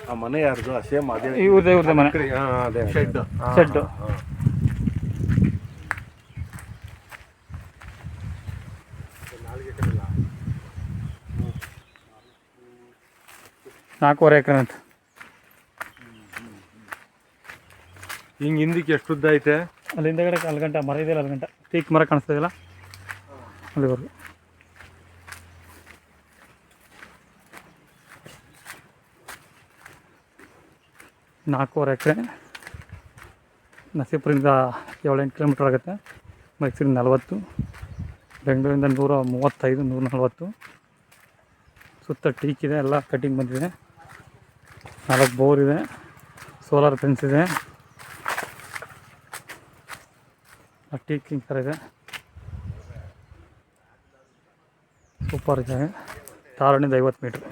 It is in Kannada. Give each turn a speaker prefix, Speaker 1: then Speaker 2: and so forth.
Speaker 1: ಆ ಮನೆ ಯಾರ್ದು? ಸೇಮ್ ಅದೇ
Speaker 2: ಇವ್ರದೇ ಮನೆ.
Speaker 1: ಅದೇ ಶೆಡ್.
Speaker 2: ಶೆಡ್ಡು. ನಾಲ್ಕೂವರೆ ಎಕರೆ ಅಂತ.
Speaker 1: ಹಿಂಗೆ ಹಿಂದಕ್ಕೆ ಎಷ್ಟು ಉದ್ದ ಐತೆ?
Speaker 2: ಅಲ್ಲಿ ಹಿಂದೆಗಡೆ 4 ಗಂಟೆ ಮರ ಇದೆಯಲ್ಲ, 4 ಗಂಟೆ ಟೀಕ್ ಮರ ಕಾಣಿಸ್ತದಲ್ಲ ಅಲ್ಲಿವರೆಗೂ. ನಾಲ್ಕೂವರೆ ಎಕರೆ. ನರಸೀಪುರದಿಂದ 7-8 ಕಿಲೋಮೀಟ್ರ್ ಆಗುತ್ತೆ. ಮೈಸೂರಿಂದ 40, ಬೆಂಗಳೂರಿಂದ 135, 140. ಸುತ್ತ ಟೀಕ್ ಇದೆ, ಎಲ್ಲ ಕಟಿಂಗ್ ಬಂದಿದೆ. 4 ಬೋರ್ ಇದೆ, ಸೋಲಾರ್ ಫೆನ್ಸ್ ಇದೆ, ಟೀಕಿಂಗ್ ಥರ ಇದೆ. ಸೂಪರ್ ಜಾಗ. 6 50 ಮೀಟ್ರ್.